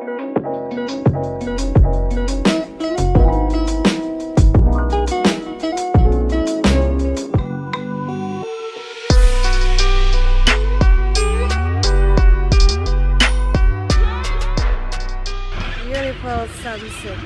Beautiful sunset.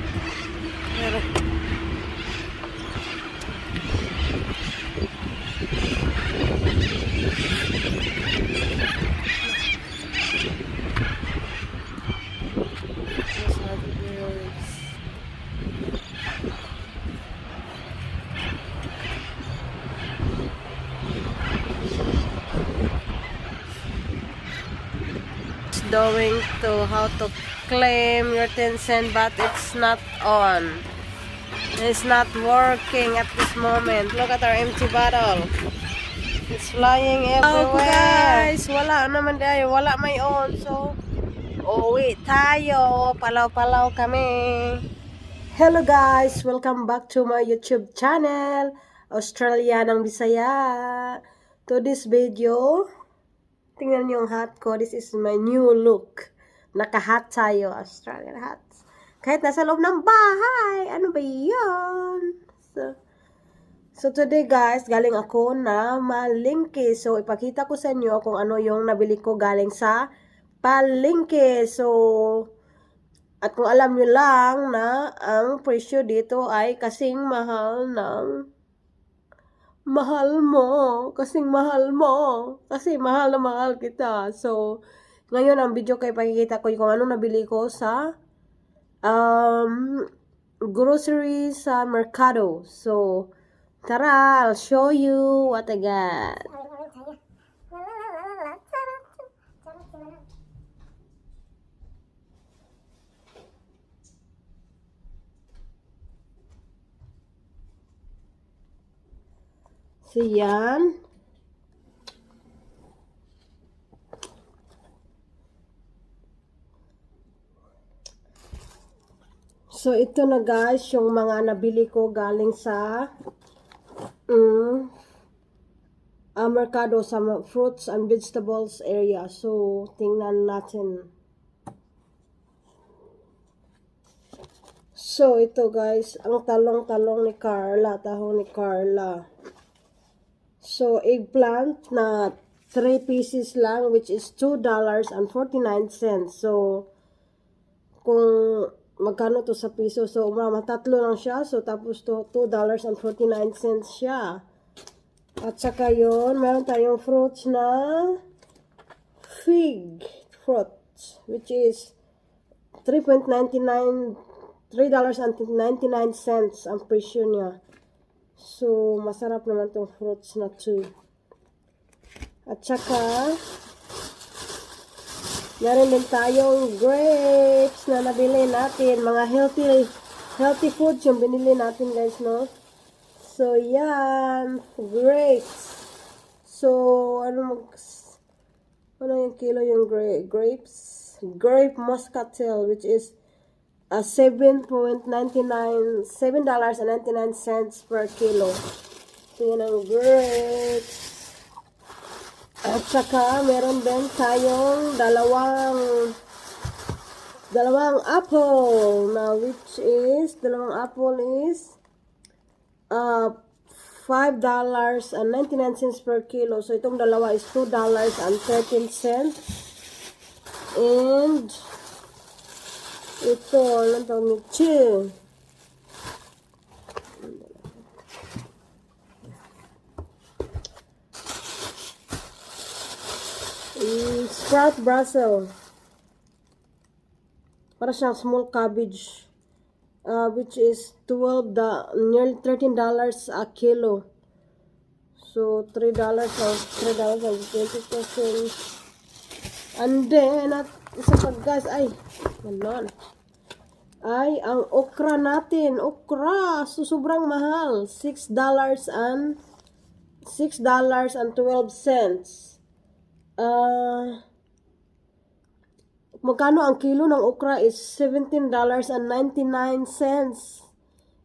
Going to how to claim your 10 cent, but it's not on. It's not working at this moment. Look at our empty bottle. It's flying everywhere. Oh guys, wala naman tayo. Wala may on. So, uwi tayo. Palaw-palaw kami. Hello guys, welcome back to my YouTube channel, Australianang Bisaya. To this video, tingnan niyo yung hat ko. This is my new look. Naka-hat tayo. Australian hats. Kahit nasa loob ng bahay. Ano ba yun? So today guys, galing ako na malingke. So ipakita ko sa inyo kung ano yung nabili ko galing sa palengke. So, at kung alam nyo lang na ang presyo dito ay kasing mahal ng mahal mo, kasing mahal mo, kasi mahal na mahal kita. So, ngayon ang video kay pakikita ko kung ano nabili ko sa grocery sa mercado. So, tara, I'll show you what I got. So, yan. So, ito na guys, yung mga nabili ko galing sa mercado sa fruits and vegetables area. So, tingnan natin. So, ito guys, ang talong-talong ni Carla, tahong ni Carla. So, eggplant na 3 pieces lang, which is $2.49. So, kung magkano to sa piso, so, tatlo lang siya. So, tapos to $2.49 siya. At saka yun, meron tayong fruits na fig fruits, which is $3.99 ang presyo niya. So, masarap naman tong fruits na to. At saka, meron din tayong grapes na nabili natin. Mga healthy foods yung binili natin guys, no? So, yan. Grapes. So, ano yung kilo yung grapes? Grape muscatel, which is $7.99 per kilo. So, yan ang grapes. At saka, meron din tayong dalawang apple. Now, dalawang apple is $5.99 per kilo. So, itong dalawa is $2.13. And ito, anong tawag nito? Sprout Brussels. Para siyang small cabbage. Which is nearly $13 a kilo. So, $3.20. And then, at isa pa guys, ang okra natin. Okra, so sobrang mahal. $6.12. Magkano ang kilo ng okra is $17.99.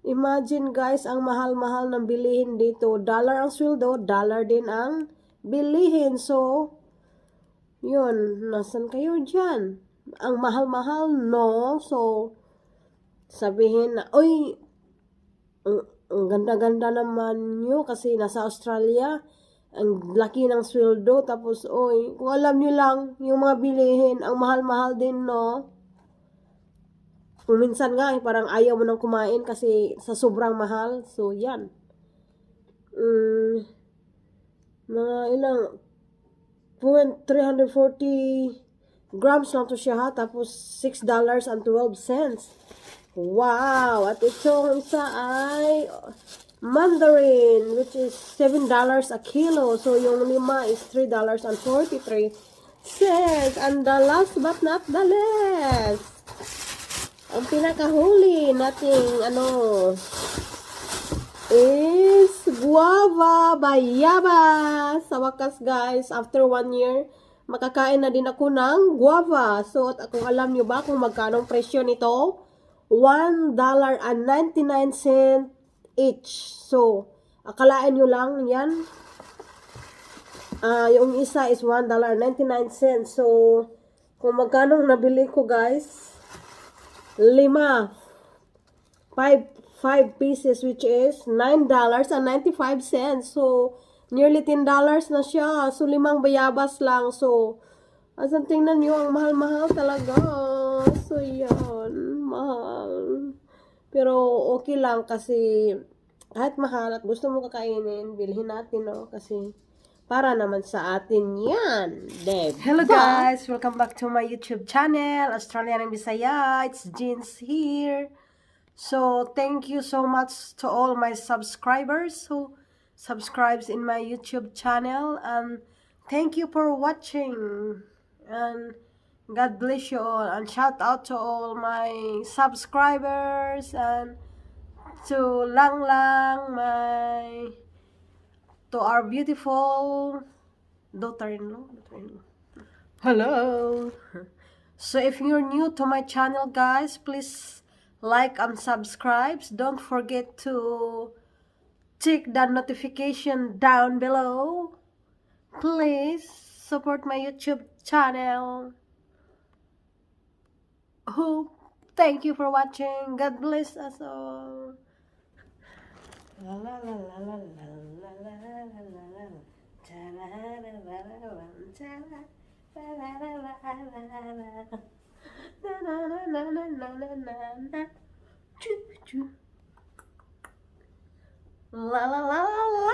Imagine guys, ang mahal-mahal ng bilihin dito. Dollar ang sweldo, dollar din ang bilihin. So, yun, nasan kayo dyan? ang mahal-mahal, no? So, sabihin na, uy, ang ganda-ganda naman nyo kasi nasa Australia, ang laki ng sweldo, tapos, uy, kung alam nyo lang, yung mga bilihin, ang mahal-mahal din, no? Kung minsan nga, parang ayaw mo nang kumain kasi sa sobrang mahal. So, yan. Mga ilang, 340 grams lang to siya ha. Tapos, $6.12. Wow! At itong isa ay mandarin, which is $7 a kilo. So, yung lima is $3.43. And the last but not the least, ang pinakahuli nating is guava bayabas. Sa wakas guys, after 1 year, makakain na din ako ng guava. So, at kung alam nyo ba kung magkano presyo nito? $1.99 each. So, akalaan nyo lang yan. Yung isa is $1.99. So, kung magkano nabili ko guys, 5 pieces, which is $9.95. So, nearly $10 na siya. So, 5 bayabas lang. So, asan tingnan nyo, ang mahal-mahal talaga. So, yan. Mahal. Pero, okay lang kasi kahit mahal at gusto mo kakainin, bilhin natin, no? Kasi, para naman sa atin yan, diba? Hello guys! Welcome back to my YouTube channel, Australianang Bisaya. It's Jeans here. So, thank you so much to all my subscribers who subscribes in my YouTube channel. And thank you for watching. And God bless you all. And shout out to all my subscribers. And to Lang Lang, to our beautiful daughter-in-law. Hello. So if you're new to my channel guys, please like and subscribe. Don't forget to tick that notification down below. Please support my YouTube channel. Thank you for watching. God bless us all. La la la la la la la la la la la. Ta la la la la la ta la la la la la la. Na na na na na na na na. Choo choo. La la la la la.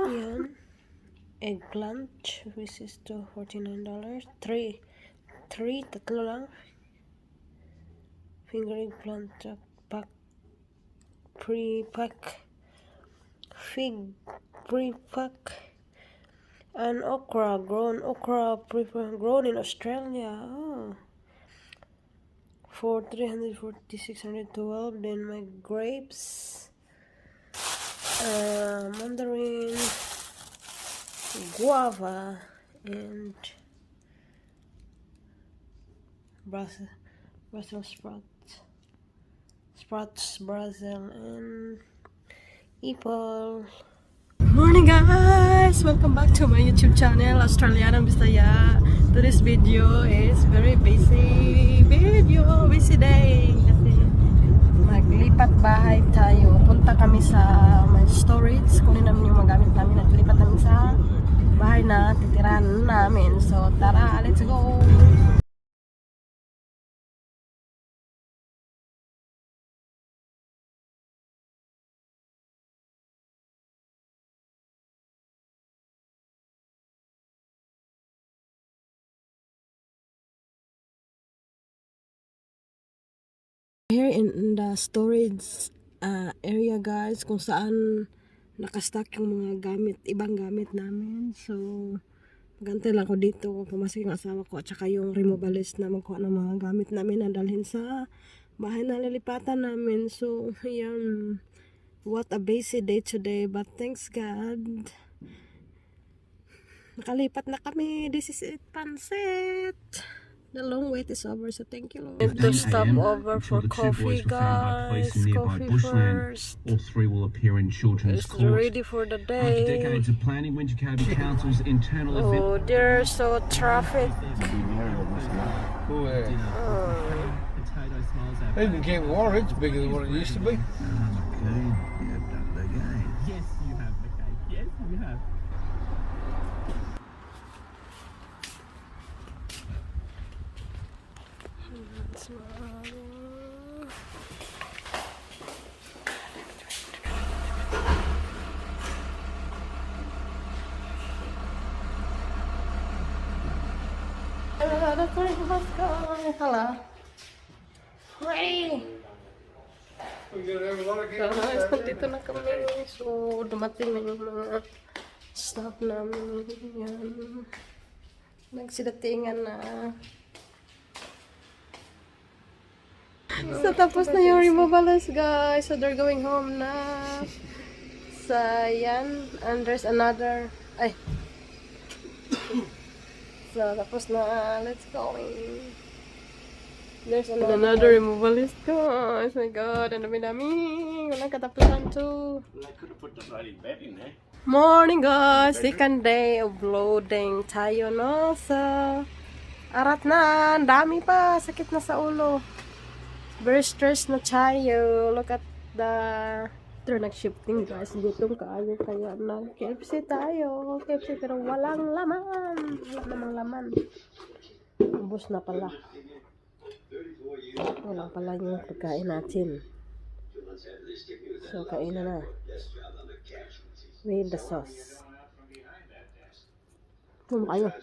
Yan. Eggplant, which is to $49. Tatlo lang. Finger eggplant, pack, pre-pack. Fig, pre-pack. And okra, grown in Australia. Oh. For 612. Then my grapes, mandarin, guava, and Brussels sprouts, Brazil, and apple. Morning guys! Welcome back to my YouTube channel, Australianang Bisaya. Today's video is very busy day. Kasi maglipat bahay tayo. Punta kami sa my storage. Kunin namin yung mga gamit namin. Naglipat namin sa bahay na titirahan namin. So tara, let's go! Here in the storage area guys, kung saan nakastock yung mga ibang gamit namin. So, magantay lang ko dito, pumasok yung asawa ko at saka yung removalist na magkuha ng mga gamit namin na dalhin sa bahay na lilipatan namin. So, yan. What a busy day today, but thanks God. Nakalipat na kami. This is it, pansit. The long wait is over, so thank you, Lord. Need to stop over for coffee, guys. Coffee first. All three will appear in children's It's court. ready for the After day. decades of planning, Winter County Council's internal Oh, there's so traffic. They didn't get water, it's bigger than what it used to be. Yes, you have, McKay. Yes, you have. Hello. Ready. Guys, nandito na kami. So, dumating na yung mga staff namin. Yan. Nagsidatingan na. So, tapos na yung removables, guys. So, they're going home na. So, yan. And there's another. Ay. So, tapos na. Let's go. There's another removalist, guys. Oh my god. Ang dami-dami. Walang katapusan to. I could have put the bloody bed in there. Morning, guys. Second day of loading tayo, no? So, arat na. Ang dami pa. Sakit na sa ulo. Very stressed na tayo. Look at the... They're nag-shifting, guys. Gutom kaayo. Kaya nag-KFC tayo. KFC pero walang laman. Wala namang laman. Ubus na pala. Wala pala yung pagkain natin. So, kain na na. With the sauce. Tum kayo.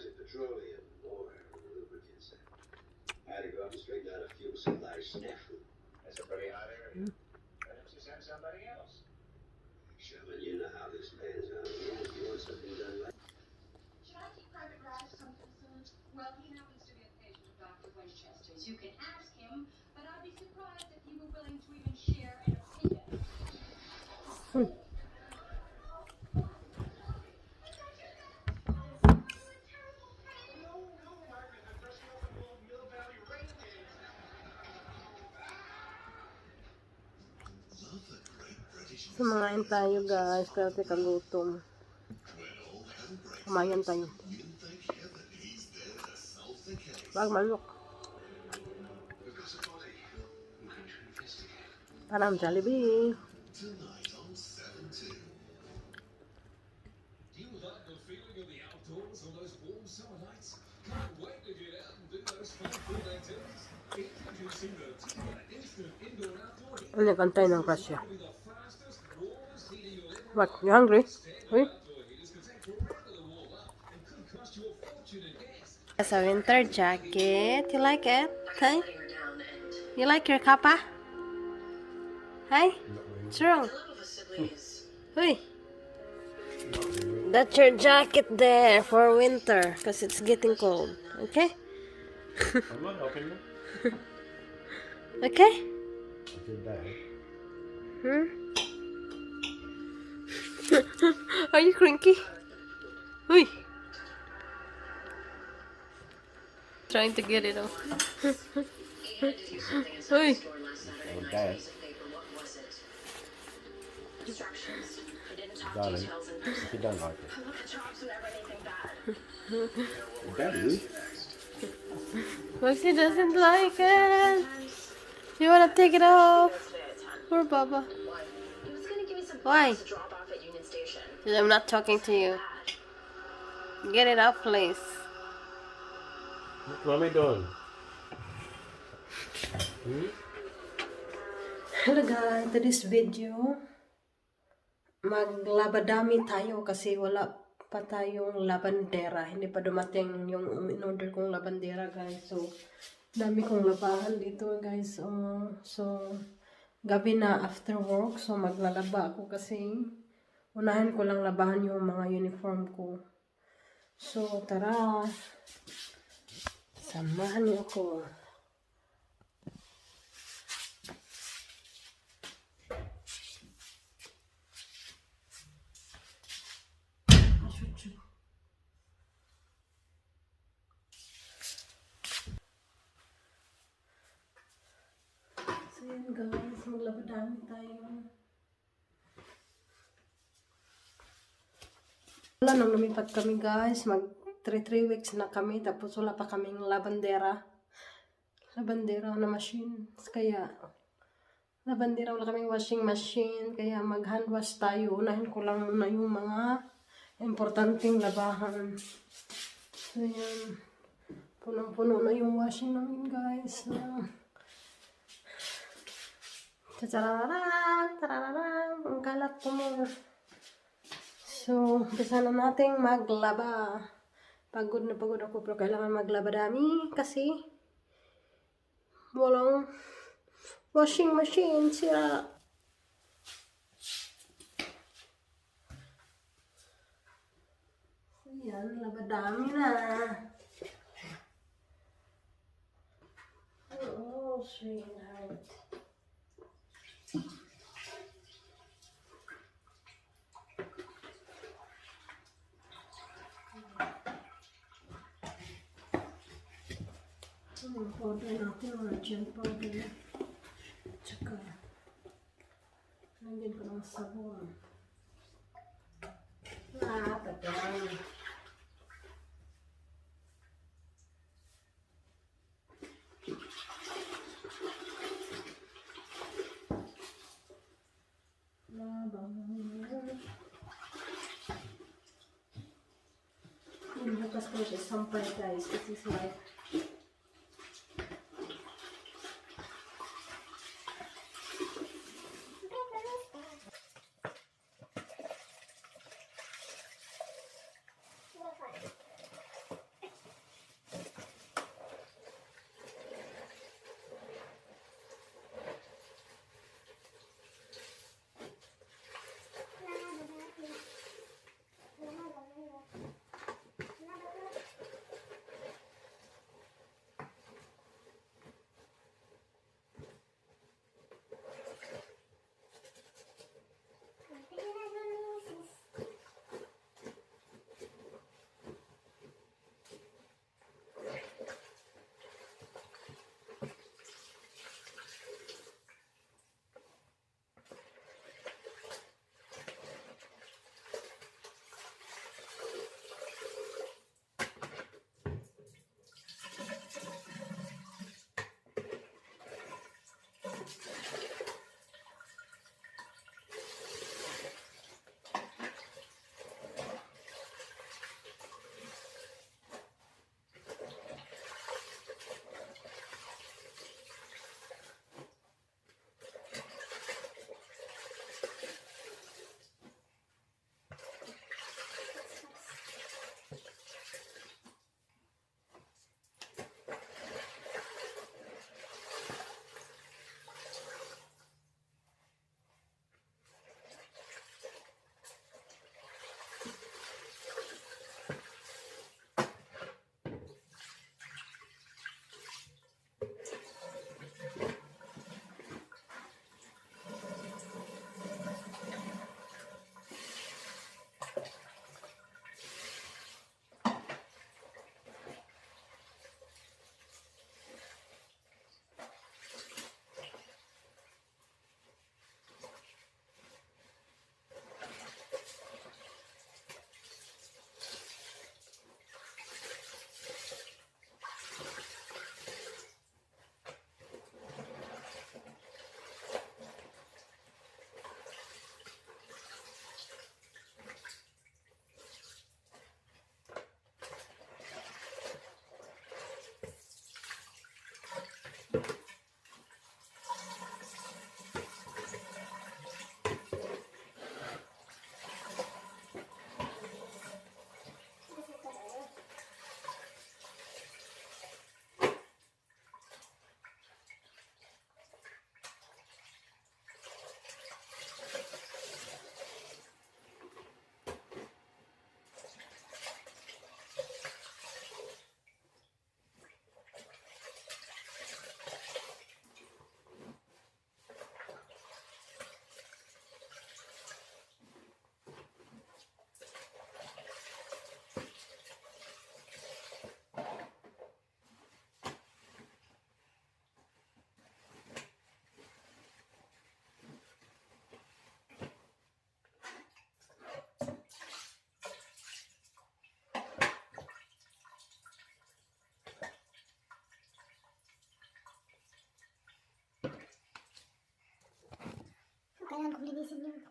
You can ask him, but I'd be surprised if you were willing to even share an opinion. Kumain tayo, guys. Kasi kagutom. Kumain tayo. Bag manok. Parang Jollibee. Ano kantay ng Russia? What? You hungry? Uy? It's a winter jacket. You like it? Hey? You like your kappa? Hey? What's wrong? Uy? That's your jacket there for winter because it's getting cold. Okay? I'm not helping you. Okay? I feel bad. Hmm? Are you cranky? Uy! Trying to get it off. Uy! Okay. Darling, if you don't like it. Daddy? Roxy doesn't like it. You wanna take it off? Poor Baba. Why? I'm not talking to you. Get it off, please. What am I doing? Hello guys, to this video, maglabadami tayo kasi wala pa tayong labandera. Hindi pa dumating yung in-order kong labandera, guys. So, dami kong labahan dito, guys. So, gabi na after work. So, maglalaba ako kasi unahin ko lang labahan yung mga uniform ko. So, tara. Samahan niyo ako. Ayan guys, maglabadami tayo. Wala nang lumipat kami guys, mag 3 weeks na kami, tapos wala pa kaming labandera na machine. Kaya, labandera, wala kaming washing machine, kaya mag hand wash tayo. Unahin ko lang muna yung mga importanteng labahan. So yan, punong-puno na yung washing namin guys. Tarararang, ang kalat po mo. So, umpisa na nating maglaba. Pagod na pagod ako, pero kailangan maglaba dami kasi walang washing machine, sira. So, yan, laba dami na. Oh, sweetheart. Powder natin, origin powder. Tsaka, nandiyan ko ng sabon. Tatang. Bukas ko siya sampay guys. This is like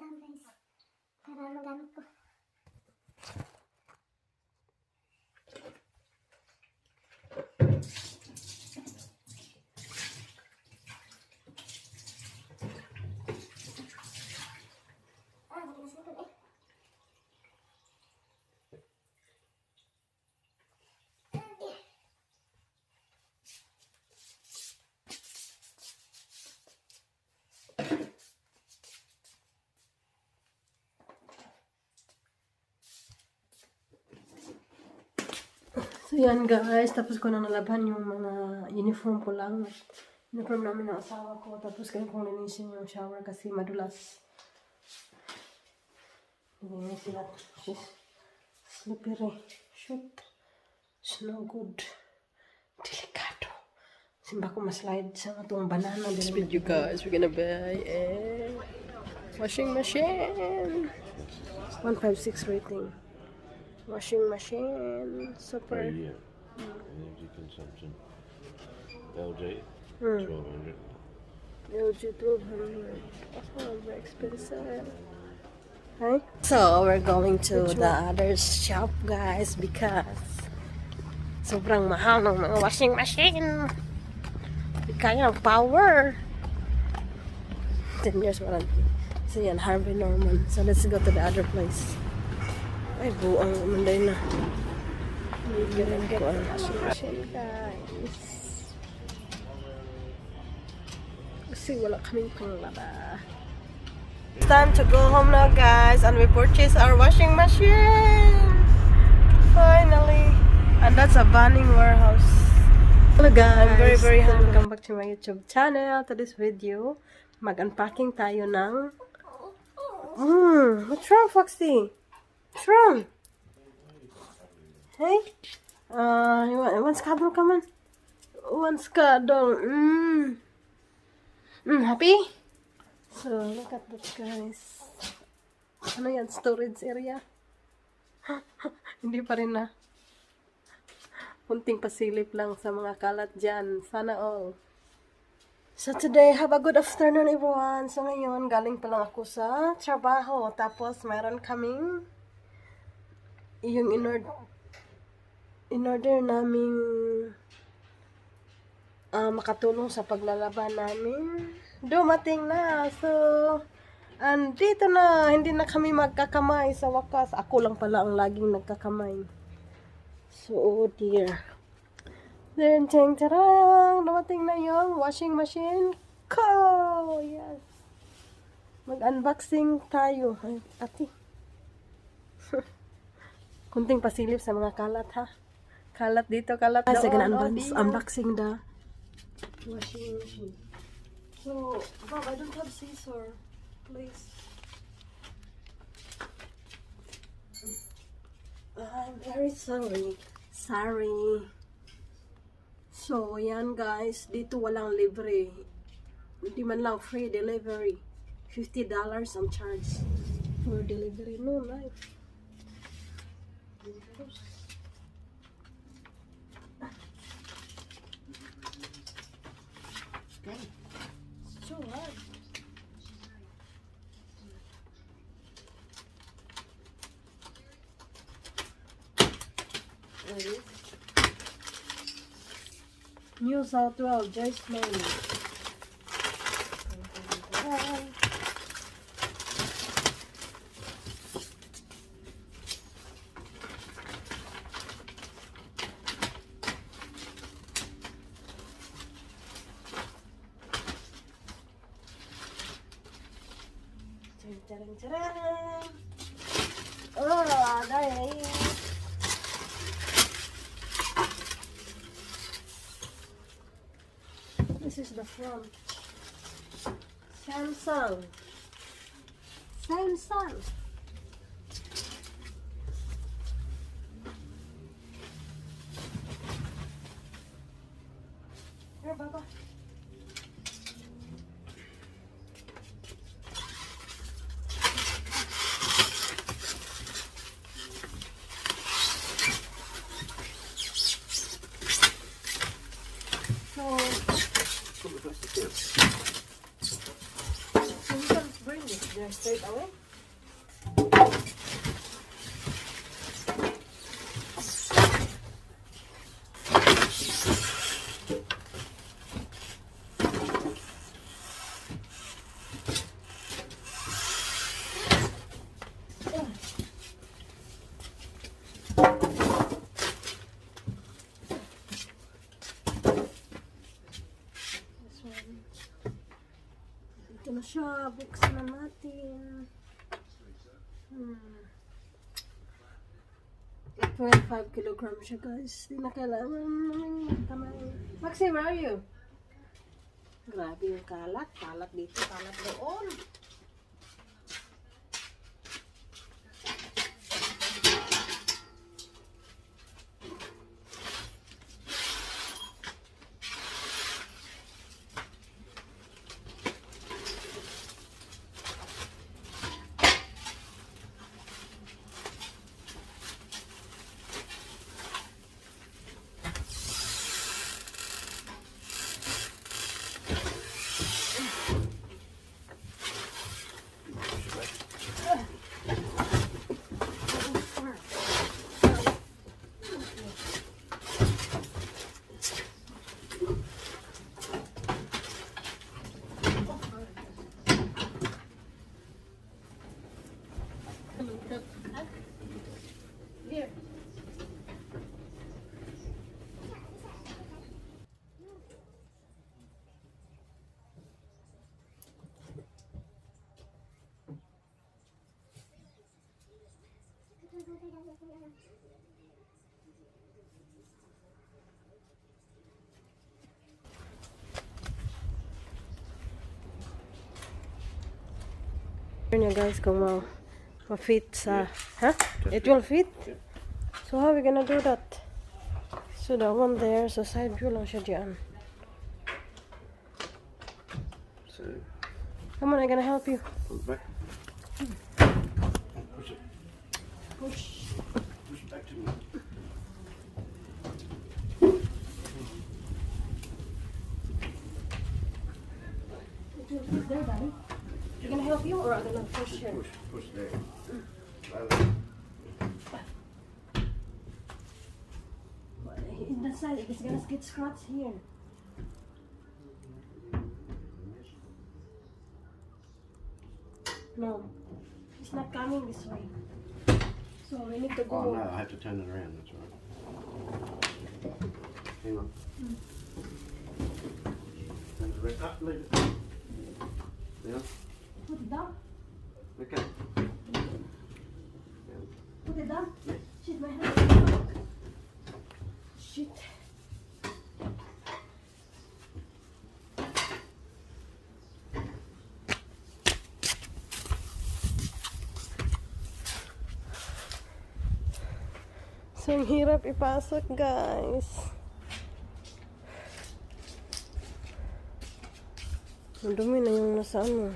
lang guys. Para magamit ko. Matigas na ito eh. So yan guys, tapos ko na nalaban yung mga uniform ko lang. Uniform namin ng asawa ko. Tapos kayo kong linisin yung shower kasi madulas. Hindi sila. She's slippery. Shoot. It's no good. Delikado. Simba ko maslide sa itong banana. This video guys, we're gonna buy a washing machine. 156 rating. Washing machine, super. Yeah. Energy consumption. LG, 1200. LG 1200. Oh, very expensive. Right? So, we're going to the other shop, guys, because sobrang mahal ng mga washing machine. Hindi kaya ng power. 10 years warranty. So, yan, Harvey Norman. So, let's go to the other place. Ay, buang manday na. Bigyan ko ang washing machine, guys. Kasi wala kaming panglaba. It's time to go home now, guys. And we purchased our washing machine. Finally. And that's a Banning warehouse. Hello, guys. I'm very happy. Welcome back to my YouTube channel. To this video, mag-unpacking tayo ng... What's wrong, Foxy? What's wrong? Hey? One schedule come on. One schedule. Happy? So, look at that, guys. Ano yan? Storage area? Hindi pa rin na. Kunting pasilip lang sa mga kalat dyan. Sana all. So today, have a good afternoon everyone. So ngayon, galing pa lang ako sa trabaho. Tapos mayroon kaming yung in-order naming makatulong sa paglalaban namin. Dumating na. So, andito na. Hindi na kami magkakamay sa wakas. Ako lang pala ang laging nagkakamay. So, oh dear. Then, tarang! Dumating na yung washing machine ko! Yes! Mag-unboxing tayo. Ay, ati. Kunting pasilip sa mga kalat, ha? Kalat dito, kalat doon. Second unboxing the washing machine. So, Bob, I don't have scissor. Please. I'm very sorry. Sorry. So, yan guys. Dito walang libre. Hindi man lang free delivery. $50 ang charge for delivery. No, life. So hard. New South Wales, Joyce Lane. Charang. Oh, dahil. This is the front. Samsung. Here, Baba. So you can bring this there. straight away. Ito na siya, buksan na natin. 8.5 kilograms siya guys. Di na kailangan namin magkamay. Maxi, where are you? Grabe yung kalat. Kalat dito, kalat doon. Here. Niya guys kung ma-fit sa it will fit. So how are we gonna do that? So the one there, so side view lang siya diyan. So, Come on, I'm gonna help you. pull it back. Push it. Push. Push it back to me. It will fit there, Daddy. You gonna help you or I'm gonna push here? Push there. In the side, it's gonna get scratched here. No, it's not coming this way. So we need to go. Oh no, I have to turn it around, that's right. Hang on. Turn it around. Up, leave it. Now. Put it down. Okay. Put it down. Yes. Shit, my hand. Shit. So, ang hirap ipasok, guys. Ang dumi na yung nasa ano.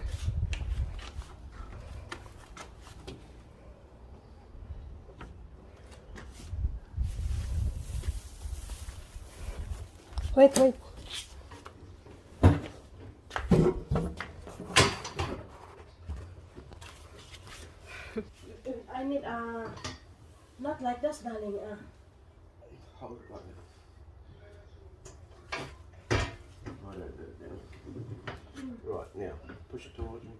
Wait, wait. I need not like this, darling. Hold it like that. I don't do it now. Right, now, push it towards me.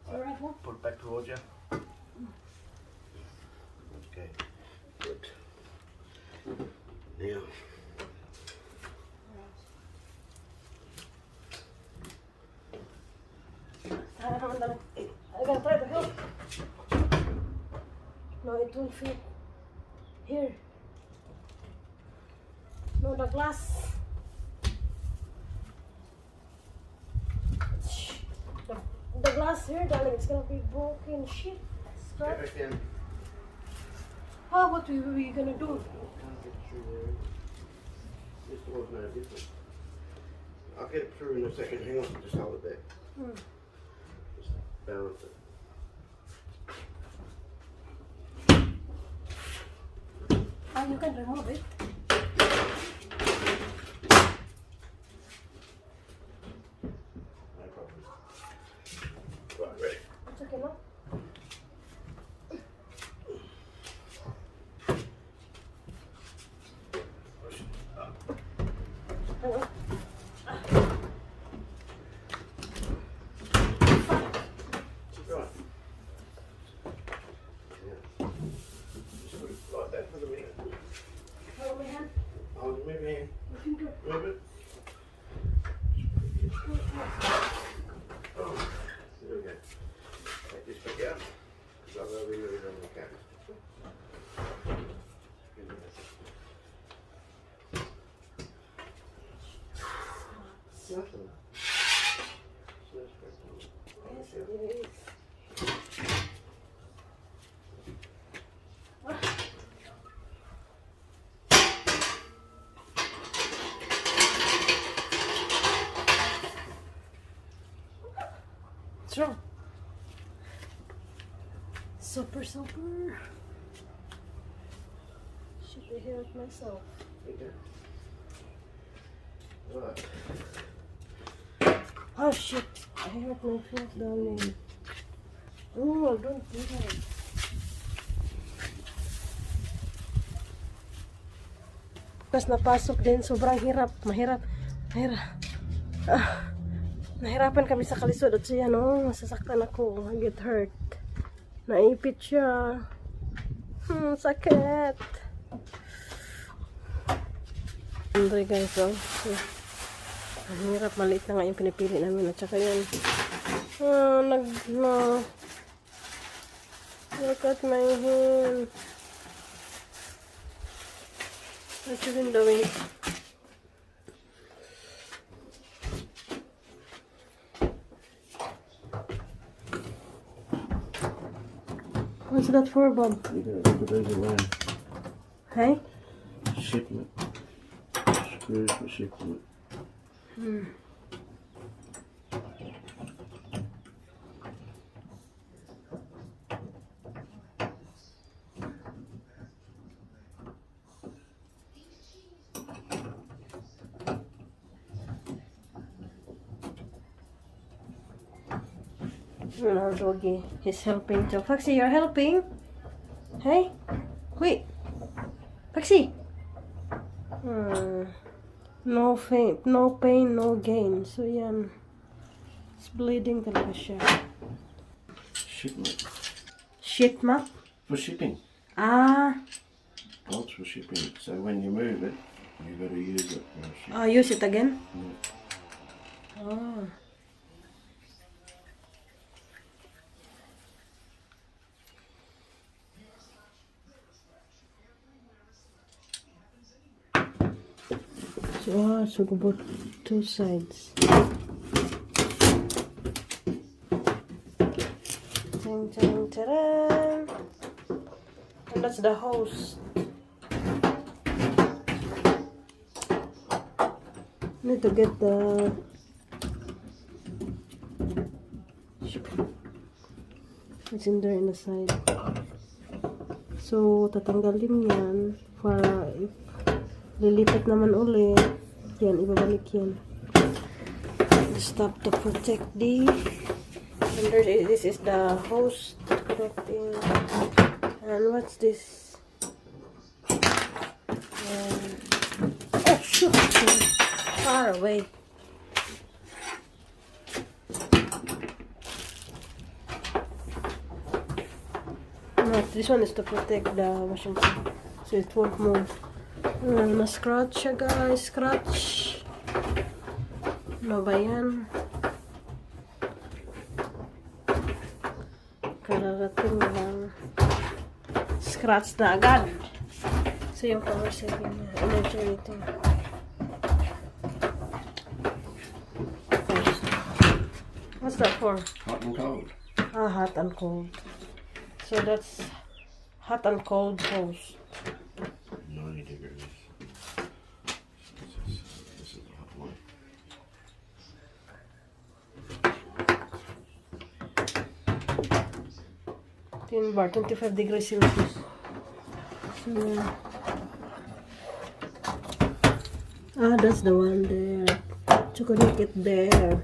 Alright, huh? Put it back towards you. Okay, good. Now, I'm gonna try to help. No, it won't fit. Here. No, the glass. The glass here, darling, it's gonna be broken. Shit. get back down. Oh, what are we gonna do? Can't get through there. This door's no different. I'll get it through in a second. Hang on, just hold it there. Just balance it. I you can remove it. No problem. Right, ready. It's okay, no? Hello. Right. Yeah. Just put it like that for the minute. Hold my hand. Hold it, move your hand. My finger. Move it. Oh, there we go. Take this back out. Rub it over here on the camera. Nothing. Yes, it is. What's wrong? Super. Should I hear it myself? Okay. Right. Oh shit! I hurt my foot, darling. Oh, don't do that. Pas napasok din, sobrang hirap. Mahirap. Nahirapan kami sa kalisod at siya, no? Masasaktan ako. I get hurt. Naipit siya. Sakit. Andre guys, oh. Ang hirap, maliit na nga yung pinipili namin. At saka yan. Look at my hand. What you been doing? What's that for, Bob? You gotta put those around. Hey? Shipment. Screws for shipment. Our doggy, he's helping too. Foxy, you're helping? Hey? Wait. Foxy! No pain, no gain. So yan. It's bleeding talaga siya. Shipment. Shit map? For shipping. Ah. Bolts for shipping. So when you move it, you gotta use it for shipping. Use it again? Yeah. Oh. So about two sides. Ta-da! And that's the hose. Need to get the it's in there in the side. So tatanggalin yan para lilipat naman ulit. Yan, ibabalik yan. Stop to protect the and this is the hose connecting. And what's this? Oh shoot! Far away. No, this one is to protect the washing machine so it won't move. Na-scratch siya guys, scratch. Ano ba yan? Kararating lang. Scratch na agad. So yung power saving niya, energy rating. What's that for? Hot and cold. Ah, hot and cold. So that's hot and cold hose. 90 degrees. This is the hot one. Tin bar, 25 degrees Celsius. So, Ah, that's the one there. To connect it there.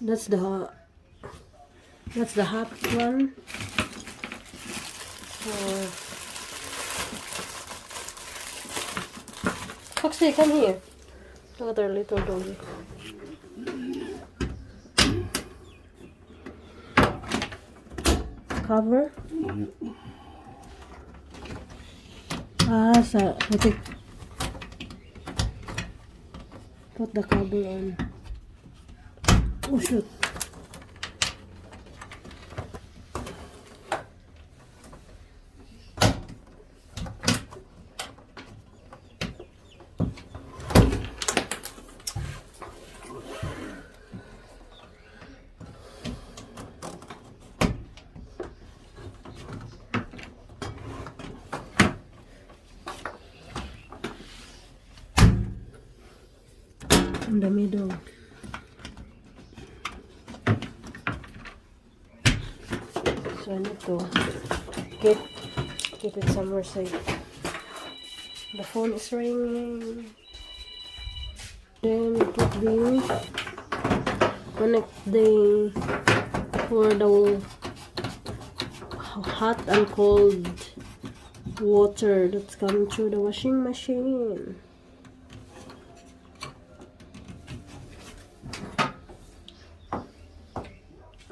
That's the hot one. Foxy, come here. Look at our little doggy. Cover. Ah, put the cover on. Oh shoot. In the middle. So I need to keep it somewhere safe. The phone is ringing. Then connect the for the hot and cold water that's coming through the washing machine.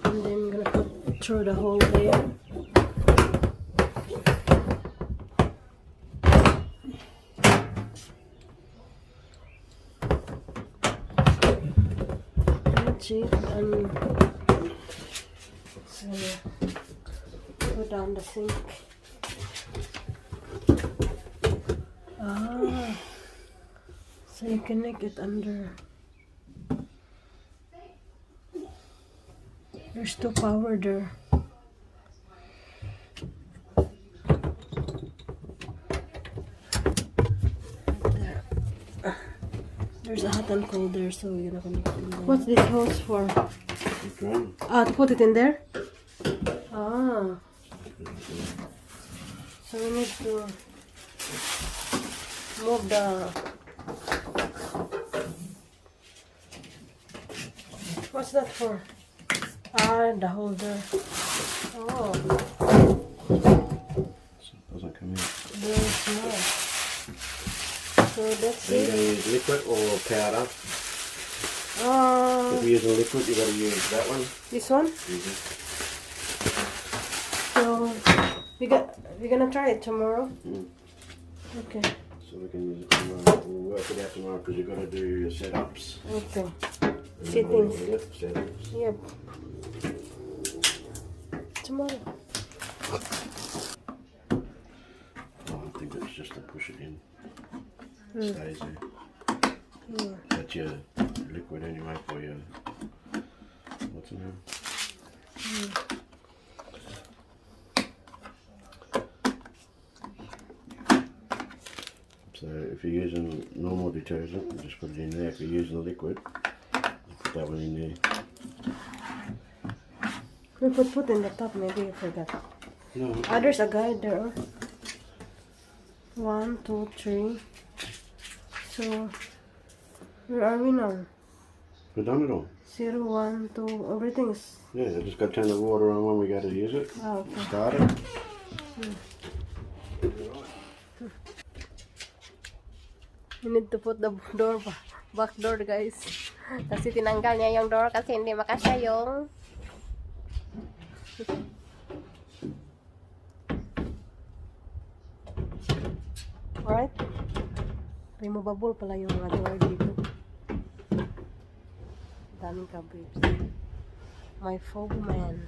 And then I'm gonna put through the hole there. That's it. And so put down the sink. Ah, so you can make it under. There's two power there. There. There's a hot and cold there, so you're not gonna put it in there. What's this hose for? Ah, to put it in there? Ah. So we need to move the... What's that for? Ah, the holder. Oh. Doesn't come out. There's more. So that's Are you it. going to use liquid or powder? Uh, If you're using liquid, you've got to use that one. this one. So we're gonna try it tomorrow. Okay. So we can use it tomorrow. We'll work it out tomorrow because you've got to do your setups. Okay. And Settings. Settings. Yep. Tomorrow. I think that's just to push it in. It stays there. Yeah. That's your liquid anyway for your... What's the name? So if you're using normal detergent, you just put it in there. If you're using liquid, you put that one in there. We put in the top, maybe you forgot. No. Ah, there's a guide there. 1, 2, 3. So where are we now? We've done it all. 0, 1, 2, everything is... Yeah, I just got to turn the water on when we go to use it. Ah, okay. Start it. We need to put the door back door, guys. Kasi tinanggal niya yung door kasi hindi makasya yung... Alright. Removable pala yung mga door dito. Daming kabibs. My man.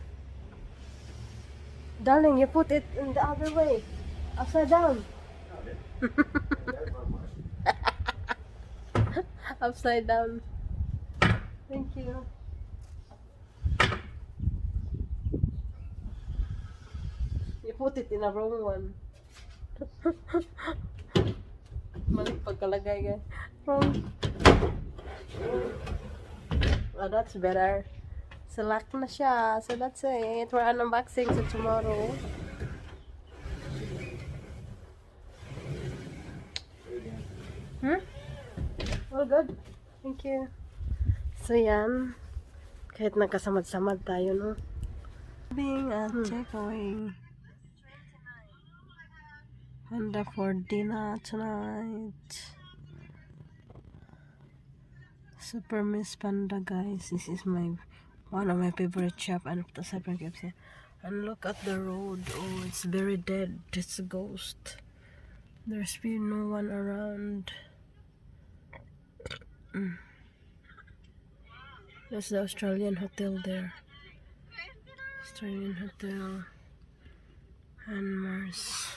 Darling, you put it in the other way. Upside down. Upside down. Thank you. You put it in a wrong one. Mali pagkalagay, guys. Wrong. Oh, that's better. So, lock na siya. So, that's it. We're unboxing so tomorrow. All good. Thank you. So, yan. Kahit nagkasamad-samad tayo, no? Being a takeaway. Panda for dinner tonight. Super Miss Panda, guys. This is one of my favorite shop and the Super KFC. And look at the road. Oh, it's very dead. It's a ghost. There's been no one around. That's the Australian hotel there. Australian hotel. And Mars.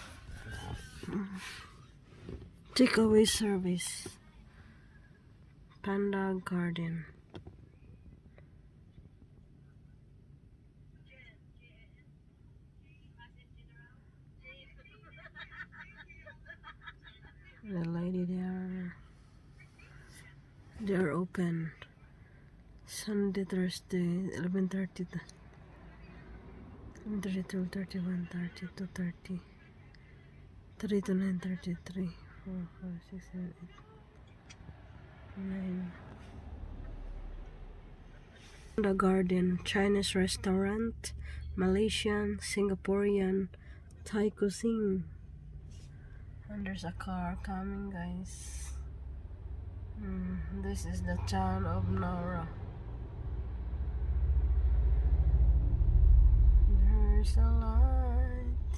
Takeaway service. Panda Garden. The lady there. They're open. Sunday, Thursday, 11:30 to 12:30, 1:30, 2:30, 3 to 9:33, 4, 5, 6, 7, 8, 9. The Garden, Chinese restaurant, Malaysian, Singaporean, Thai cuisine. And there's a car coming, guys. This is the town of Nara. There's a light.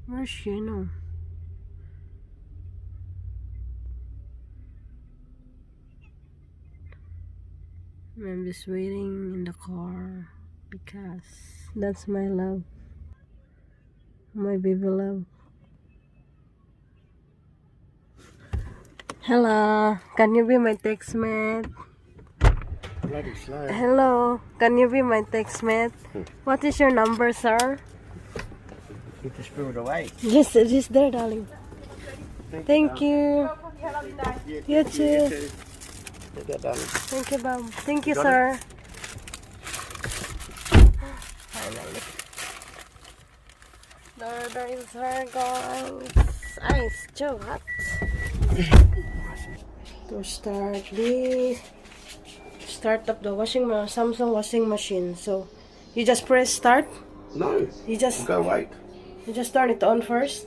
Where's she now? I'm just waiting in the car because that's my love. My baby love. Hello, can you be my textmate? Bloody slow. Hello, can you be my textmate? What is your number, sir? Keep the spirit away. Yes, it is there, darling. Thank you. You too. Get that done. Thank you, Bob. Thank you, Got sir. Finally. There is her, guys. Ice, too hot. To start up the Samsung washing machine. So you just press start. No. You just wait. turn it on first.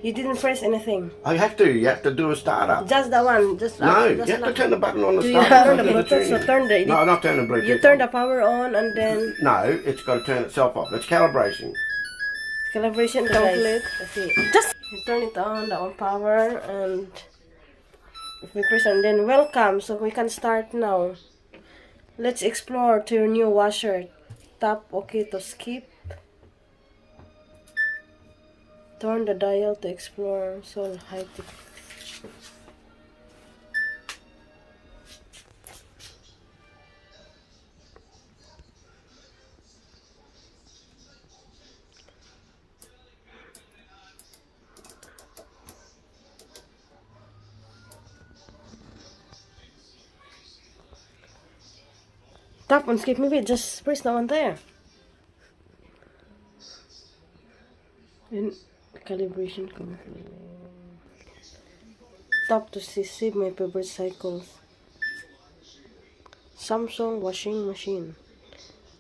You didn't press anything. You have to do a startup. Just the one. Just No, you just have to like- turn the button on the Do you startup. turn the Bluetooth? So turn the. No, not turn the Bluetooth. You turn the power on and then No, it's got to turn itself off. It's calibration. calibration complete. Just you turn it on, the on power, and if we press and then welcome, so we can start now. Let's explore to your new washer. Tap OK to skip. Turn the dial to explore. So high tech. Tap and skip. Maybe just press the one there. And calibration complete. Tap to see my favorite cycles. Samsung washing machine.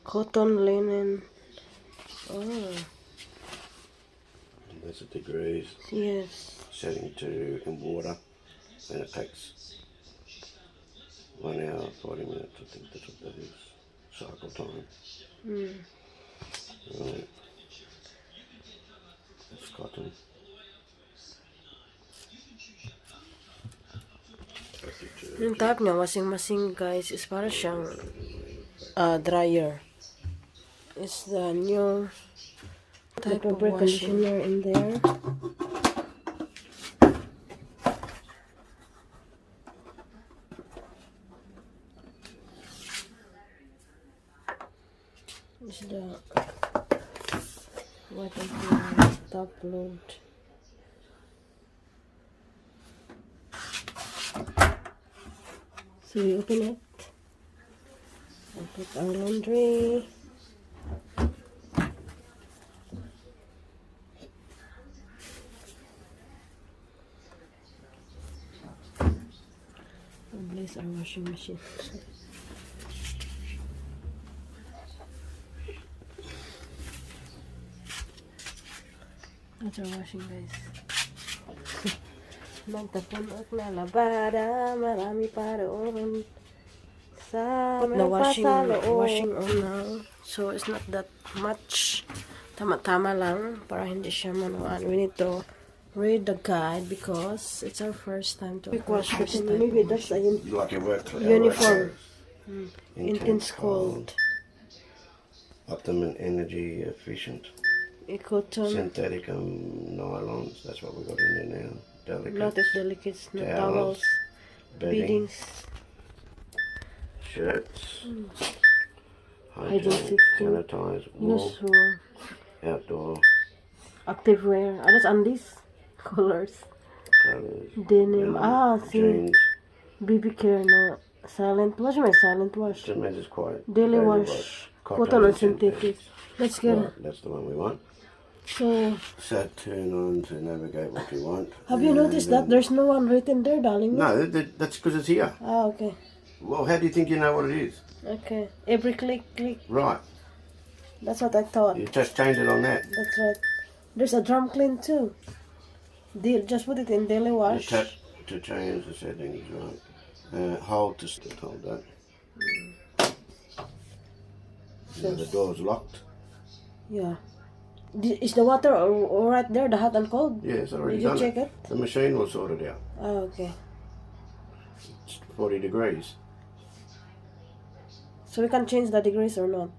Cotton, linen. Oh, That's the degrees. yes. Setting to in water. And it takes 1 hour, 40 minutes. I think that's what that is. Cycle time. Right. That's cotton. Yung type niya, washing machine, guys, is para siyang dryer. It's the new type of conditioner in there. It's the what is the top load. So we open it and put our laundry. And place our washing machine. That's our washing, guys. Magtapunog na labada, marami pa doon. Put the washing on now. So it's not that much. Tama-tama lang para hindi siya manuan. We need to read the guide because it's our first time to wash. Maybe that's a Like your work uniform. Intense cold. Optimum energy efficient. Cotton. Synthetic nylons. That's what we got in there now. Delicate. Not as delicate. Not towels. Bedding. Beddings. Shirts. Hygiene Hygiene. Sanitized. Wool. So Outdoor. active wear. That's undies. Colors. Colours. Denim. See. Jeans. BB care na silent wash. My silent wash. Just means it's quite. Daily wash. Cotton and synthetic. Let's get it. That's the one we want. So, Set turn on to navigate what you want. have you noticed that there's no one written there, darling? No, that's because it's here. Okay. Well, how do you think you know what it is? Okay. Every click. Right. That's what I thought. You just change it on that. That's right. There's a drum clean too. Just put it in daily You wash. tap to change the settings, right? Hold to hold that. So the door's locked. Yeah. Is the water all right there, the hot and cold? Yeah, it's already Did you done check it? The machine will sort it out. Oh, okay. It's 40 degrees. So we can change the degrees or not?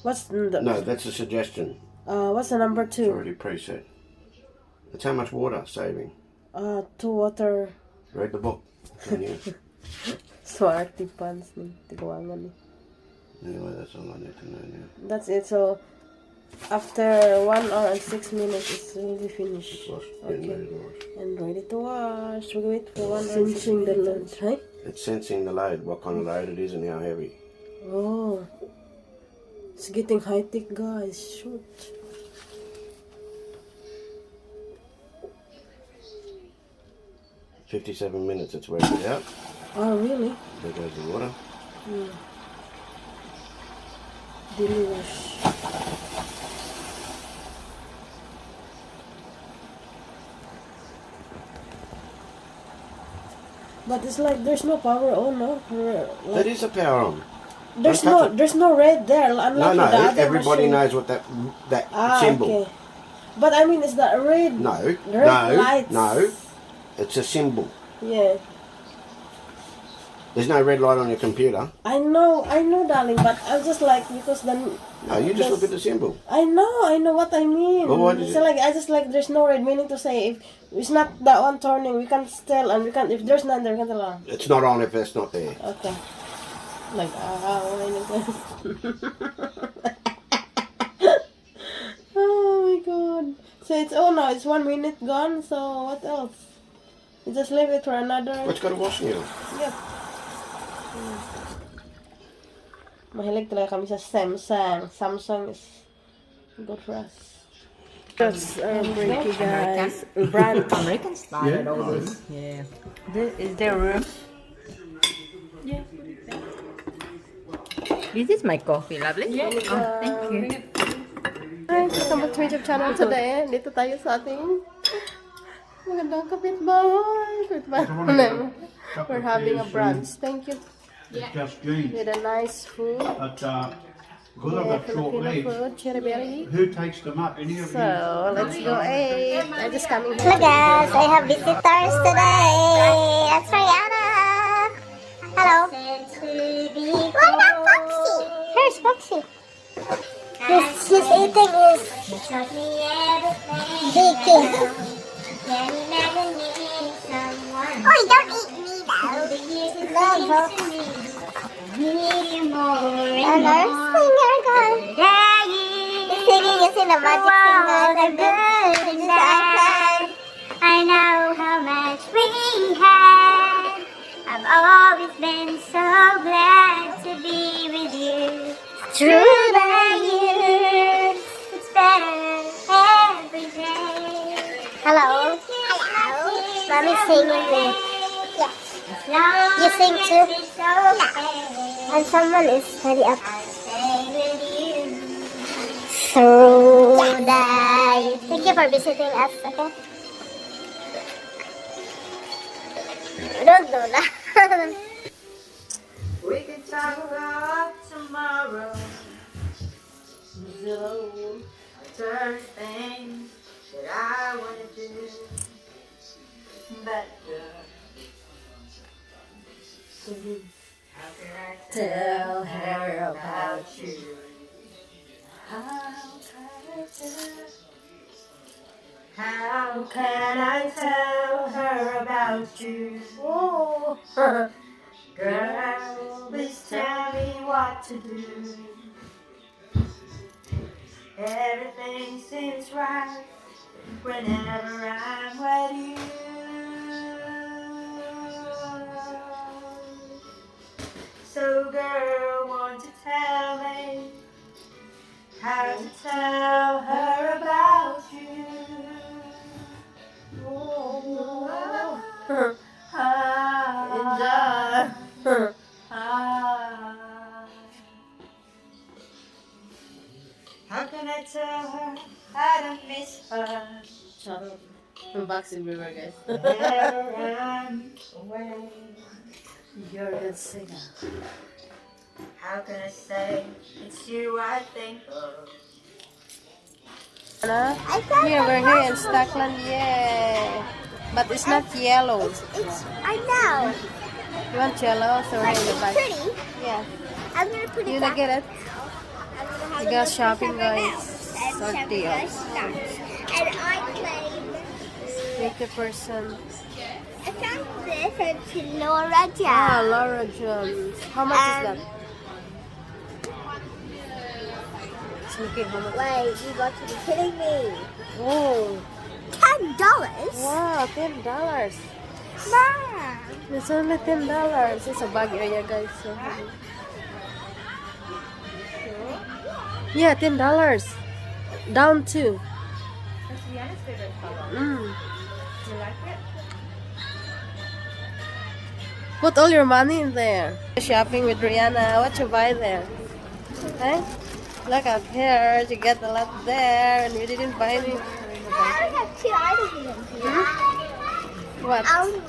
What's the No, that's a suggestion. what's the number It's 2? already preset. It's how much water saving. 2 water. Read the book. It's on you. Swarty pants ni tiguangan ni. Anyway, that's all I need to know now. That's it. So after 1 hour and 6 minutes, it's really finished. Wash. Okay. Ready to wash. And ready to wash. We wait for 1 hour. Sensing the load, right? It's sensing the load, what kind of load it is and how heavy. Oh, it's getting high tech, guys. Shoot. $57 minutes, it's worked it out. Oh, really? There goes the water. Daily wash. But it's like there's no power on, no? That is a power on. There's Don't touch there's no red there. Unlike No, the other everybody machine. knows what that symbol. Okay. But I mean, it's the red. No, Red lights. no. It's a symbol. Yeah. There's no red light on your computer. I know, darling. But I'm just like because then. No, you just look at the symbol. I know what I mean. Well, what is so it? like I just like there's no red, meaning to say if it's not that one turning, we can tell, and we can if there's none there, we can tell. It's not on if it's not there. Okay. Like oh my god. So it's no, it's 1 minute gone. So what else? You just leave it for another. What's got a washing it on? Yep. Mahilig talaga kami sa Samsung. Samsung is good for us. That's breaky, guys. Brand. American style always. Yeah. Is there room? Yeah. This is my coffee, lovely. Yeah. Oh, thank you. Hi, welcome back to my YouTube channel today. Dito tayo sa ating magandang kapitbahay. We're having a brunch. Thank you. Just jeans. With a nice food. But because I've got short Filipino legs, food, cherry berry. who takes them up? Any of you? So, let's go eat. I'm just coming Hello here. guys, I have visitors today. That's Rihanna. Hello. What about Foxy? Here's Foxy. He's eating his baking. Oh, don't eat me though. No, Foxy. Another singer girl. He's singing using a magic singer. I know how much we had. I've always been so glad to be with you. Through the years, it's better every day. Hello. Hello. Mommy's singing there. Yes. You sing too? Yeah. And someone is ready up. Through the years. Thank you for visiting us, okay? I don't know that. We can talk about tomorrow. Certain things that I want to do. But how can I tell her about you? How can I tell her about you? Oh, girl, please tell me what to do. Everything seems right whenever I'm with you. So girl, won't you tell me how to tell her about you? How can I tell her I don't miss her? Unboxing viewer, guys. Whenever I'm away. You're a good singer. How can I say it's you I think of? Anna, here we're here in Stockland, yeah. But it's not yellow. I know. You want yellow? So we're in the back. Pretty. Yeah. I'm gonna put You it gonna back. get it? I'm gonna have You a got look shopping, at guys. and Sorty some us. stars. And I claim 50%. I found this at Laura Ah, Jones. Laura Jones. How much is that? It's looking how much? Wait, you got to be kidding me. Oh, $10? wow, $10. Mom. It's only $10. It's a bag area, guys. So. Yeah, $10. Down to. That's Rihanna's favorite color. Mm. You like it? Put all your money in there. Shopping with Rihanna. What you buy there? Hey? Look out here. You get a lot there, and you didn't buy any. I have 2 items in here. What? Only.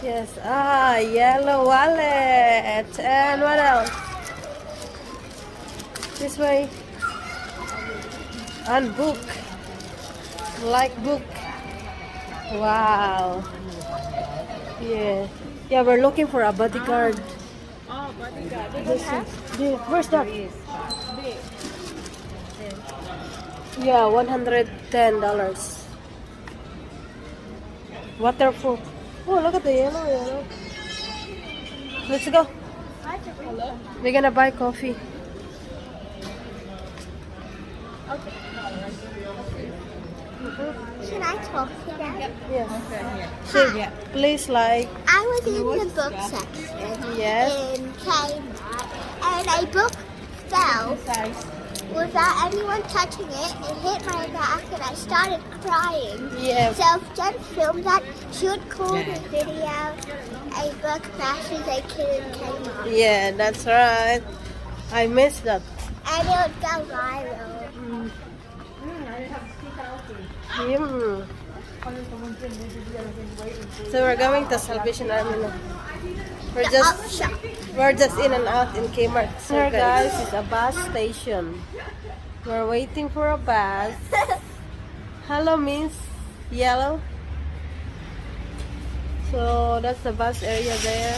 Yes. Ah, yellow wallet. And what else? This way. And book. Like book. Wow. Yeah. Yeah, we're looking for a bodyguard. Oh, bodyguard. Where's that? Yeah, $110. Waterproof. Oh, look at the yellow. Let's go. We're gonna buy coffee. Should I talk to them? Yes. So, please like. I was in the book section Yes. in Kmart, and a book fell without anyone touching it. It hit my back, and I started crying. Yeah. So if Jen filmed that, she would call the video a book smashes a kid in Kmart. Yeah, that's right. I missed that. And it would go viral. Mm. So we're going to Salvation Army now. We're just in and out in Kmart. Here, guys, is a bus station. We're waiting for a bus. Hello, Miss Yellow. So that's the bus area there,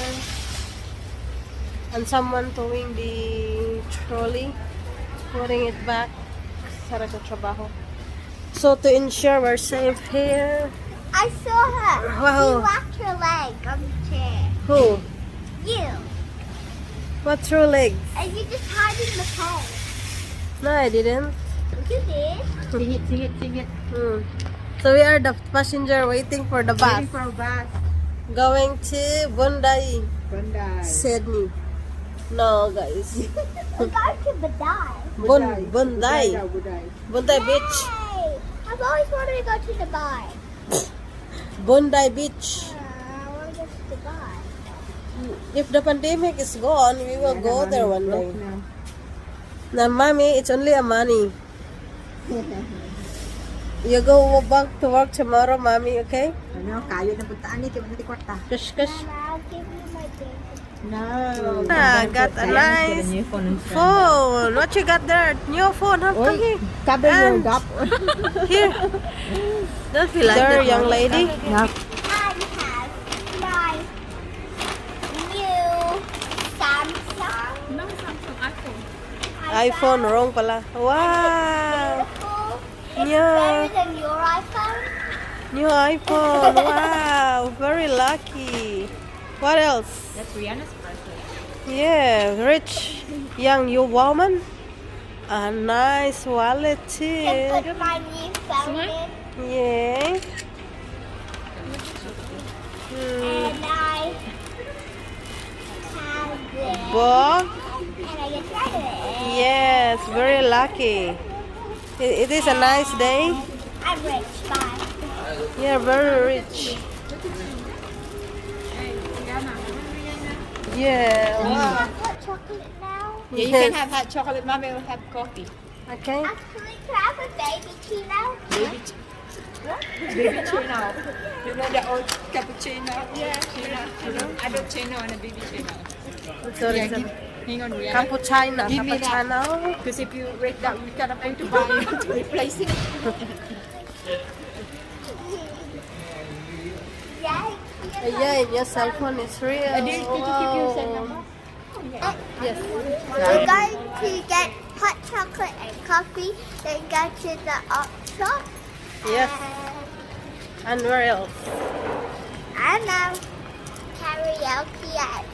and someone towing the trolley, putting it back. Sarap ng trabaho. So to ensure we're safe here. I saw her. Wow. She whacked her leg on the chair. Who? You. What true legs? And you just hide in the pole. No, I didn't. You did. Sing it. Hmm. So we are the passenger waiting for the bus. Waiting for a bus. Going to Bondi, Bandai. Sydney. No, guys. We're going to Badai. Bondi. Budai. Bondi Beach. Hey, I've always wanted to go to Dubai. Bondi Beach. I want to go to Dubai. If the pandemic is gone, we will go there one day. Now, mommy, it's only a money. You go back to work tomorrow, mommy, okay? Ano, kayo na puntaan ni, kaya kwarta. Kush, kush. I'll give you my thing. No. Got a nice phone. What you got there? New phone, huh? Oy, cover your gap. Here. Don't feel like there, young lady. Nak. I have my new Samsung. iPhone, wrong pala. Wow. Beautiful. It's Yeah. better than your iPhone. New iPhone. Wow. Very lucky. What else? That's Rihanna's present. Yeah, rich young woman. A nice wallet too. Put my new phone in. Yeah. And I have this. Book. And I get rid of it. Yes, very lucky. It is a nice day. I'm rich. Bye. You're very rich. Yeah. Wow. Have hot chocolate now. Yeah, you can have hot chocolate. Mommy will have coffee. Okay. Actually, can I have a baby tea now? Baby chino. You know the old cappuccino? Yeah. Chino. Adult chino and a baby chino. Sorry, Yeah, sorry. hang on, Rihanna. Cappuccino. Give me that. Cappuccino. Because if you rate that, we cannot pay to buy it to replace it. Yay. Yeah, your cell phone is real. Did you keep your cell number? Yes. We're going to get hot chocolate and coffee, then go to the op shop. Yes. And where else? I don't know. Karaoke at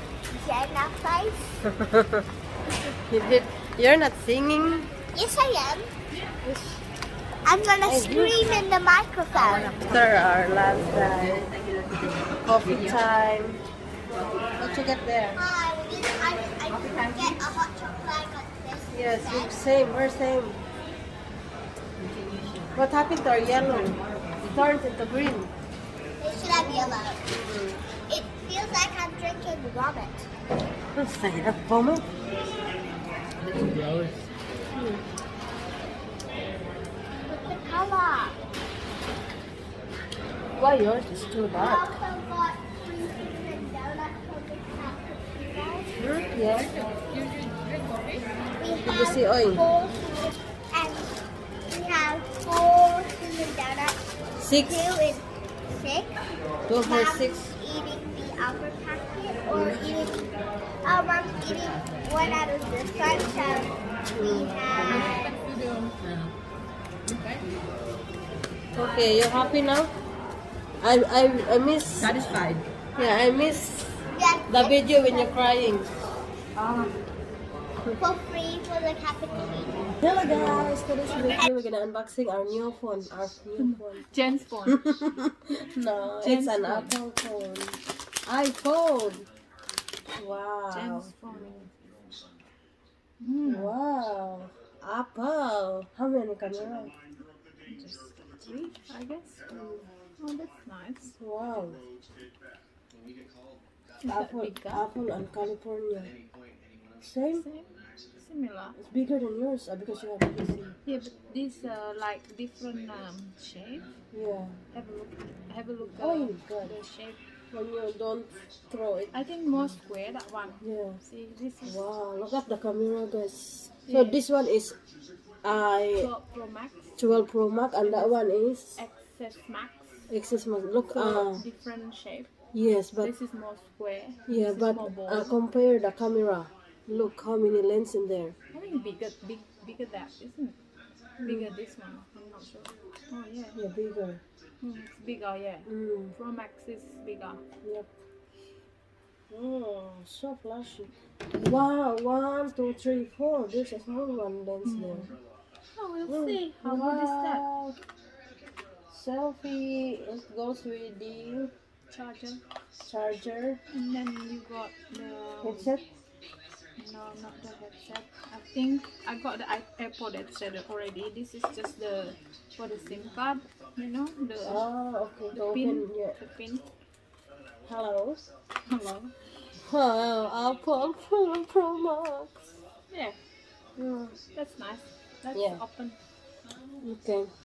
Jenna Place. You're not singing? Yes, I am. I'm gonna scream in the microphone. After our last time. Coffee time. What you get there? Hi, I get a hot chocolate like this. Yes, same. We're same. What happened to our yellow? It turned into green. It should have yellow. It feels like I'm drinking vomit. Don't say that, vomit. What's the color? Why yours is too I dark? also got fruit and donuts from the cafe. Yeah. We Did you see oil? and we have 4 cinnamon donuts. 6. 2 is 6. 2 for Mom's 6. eating the upper packet, or eating. Mom's eating one out of this one. So we have. Okay, you happy now? I miss. Satisfied. Yeah, I miss Yes, the video when you're crying. for free for the cappuccino. Hello guys, today's video we're gonna unboxing our new phone. Our new phone. Jen's phone. No, it's Jen's an phone. Apple phone. iPhone. Wow. Jen's phone. Wow. Apple. How many camera? Just 3, I guess. Oh, that's nice. Wow. Is that Apple, bigger? Apple and California. Same. Same. Similar. It's bigger than yours because you have a PC. Yeah, but these like different shape. Yeah. Have a look. Have a look. Oh, God. The shape. When you don't throw it. I think more square that one. Yeah. See, this is Wow. Look at the camera, guys. So Yeah. this one is 12 Pro Max, 12 Pro Max and that one is XS Max. XS Max. Look, So different shape. yes, but This is more square. yeah, This is but more bold. compare the camera. Look how many lens in there. I think bigger that, isn't it? Bigger this one. I'm not sure. Oh yeah. Yeah, bigger. It's bigger, yeah. Mm, Pro Max is bigger. yep. Oh, so flashy. Wow, 1, 2, 3, 4. There's a small one lens there. Oh, we'll see. How good is that? Wow. Selfie. It goes with the charger, charger, and then you got the headset. no, not the headset. I think I got the AirPod headset already. This is just the for the SIM card. You know the Oh, okay. the Go pin, open. Yeah. the pin. Hello. Hello. Oh, Apple Pro Max. Yeah, Hmm. that's nice. Let's Yeah. open. Okay.